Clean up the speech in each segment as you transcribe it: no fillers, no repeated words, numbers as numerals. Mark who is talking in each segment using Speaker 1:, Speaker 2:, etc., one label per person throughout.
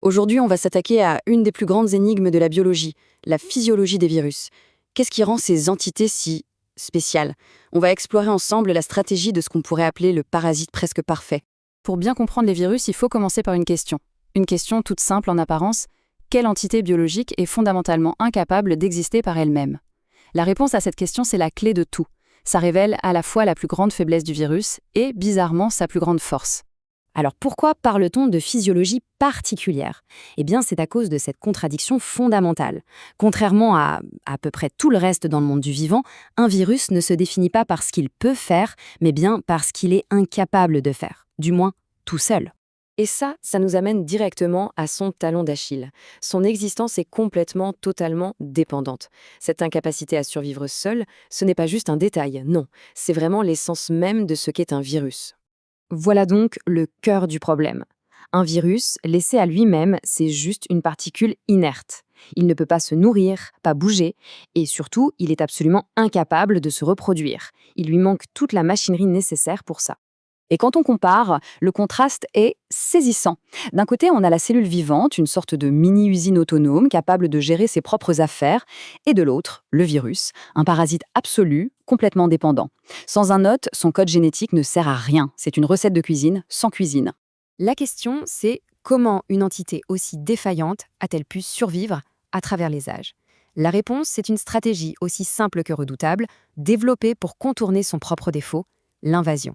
Speaker 1: Aujourd'hui, on va s'attaquer à une des plus grandes énigmes de la biologie, la physiologie des virus. Qu'est-ce qui rend ces entités si spéciales? On va explorer ensemble la stratégie de ce qu'on pourrait appeler le parasite presque parfait.
Speaker 2: Pour bien comprendre les virus, il faut commencer par une question. Une question toute simple en apparence: quelle entité biologique est fondamentalement incapable d'exister par elle-même? La réponse à cette question, c'est la clé de tout. Ça révèle à la fois la plus grande faiblesse du virus et, bizarrement, sa plus grande force.
Speaker 3: Alors pourquoi parle-t-on de physiologie particulière? Eh bien, c'est à cause de cette contradiction fondamentale. Contrairement à peu près tout le reste dans le monde du vivant, un virus ne se définit pas par ce qu'il peut faire, mais bien par ce qu'il est incapable de faire. Du moins, tout seul.
Speaker 1: Et ça nous amène directement à son talon d'Achille. Son existence est complètement, totalement dépendante. Cette incapacité à survivre seul, ce n'est pas juste un détail, non. C'est vraiment l'essence même de ce qu'est un virus.
Speaker 3: Voilà donc le cœur du problème. Un virus, laissé à lui-même, c'est juste une particule inerte. Il ne peut pas se nourrir, pas bouger, et surtout, il est absolument incapable de se reproduire. Il lui manque toute la machinerie nécessaire pour ça. Et quand on compare, le contraste est saisissant. D'un côté, on a la cellule vivante, une sorte de mini-usine autonome capable de gérer ses propres affaires, et de l'autre, le virus, un parasite absolu, complètement dépendant. Sans un hôte, son code génétique ne sert à rien. C'est une recette de cuisine sans cuisine.
Speaker 4: La question, c'est comment une entité aussi défaillante a-t-elle pu survivre à travers les âges? La réponse, c'est une stratégie aussi simple que redoutable, développée pour contourner son propre défaut, l'invasion.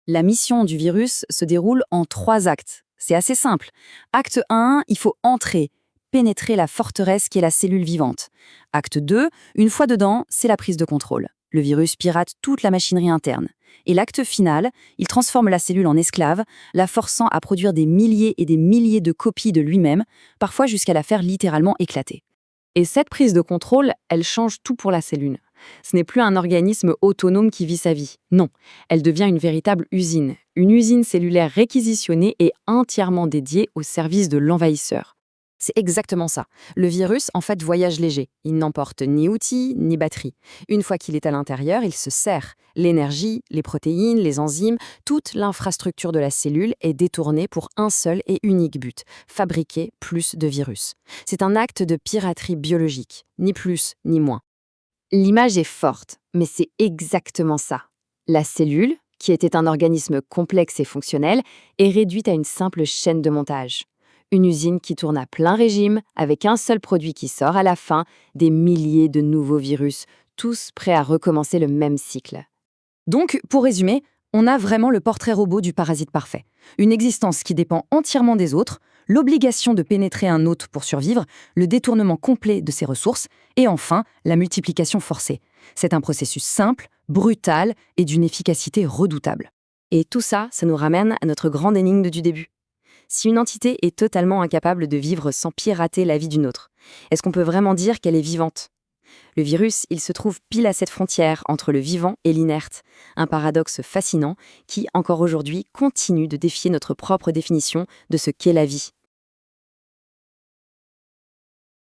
Speaker 3: La mission du virus se déroule en 3 actes. C'est assez simple. Acte 1, il faut entrer, pénétrer la forteresse qui est la cellule vivante. Acte 2, une fois dedans, c'est la prise de contrôle. Le virus pirate toute la machinerie interne. Et l'acte final, il transforme la cellule en esclave, la forçant à produire des milliers et des milliers de copies de lui-même, parfois jusqu'à la faire littéralement éclater. Et cette prise de contrôle, elle change tout pour la cellule. Ce n'est plus un organisme autonome qui vit sa vie. Non, elle devient une véritable usine. Une usine cellulaire réquisitionnée et entièrement dédiée au service de l'envahisseur.
Speaker 1: C'est exactement ça. Le virus, en fait, voyage léger. Il n'emporte ni outils, ni batterie. Une fois qu'il est à l'intérieur, il se sert. L'énergie, les protéines, les enzymes, toute l'infrastructure de la cellule est détournée pour un seul et unique but: fabriquer plus de virus. C'est un acte de piraterie biologique, ni plus ni moins.
Speaker 3: L'image est forte, mais c'est exactement ça. La cellule, qui était un organisme complexe et fonctionnel, est réduite à une simple chaîne de montage. Une usine qui tourne à plein régime, avec un seul produit qui sort à la fin, des milliers de nouveaux virus, tous prêts à recommencer le même cycle. Donc, pour résumer, on a vraiment le portrait robot du parasite parfait. Une existence qui dépend entièrement des autres, l'obligation de pénétrer un hôte pour survivre, le détournement complet de ses ressources, et enfin, la multiplication forcée. C'est un processus simple, brutal et d'une efficacité redoutable.
Speaker 1: Et tout ça, ça nous ramène à notre grande énigme du début. Si une entité est totalement incapable de vivre sans pirater la vie d'une autre, est-ce qu'on peut vraiment dire qu'elle est vivante? Le virus, il se trouve pile à cette frontière entre le vivant et l'inerte, un paradoxe fascinant qui, encore aujourd'hui, continue de défier notre propre définition de ce qu'est la vie.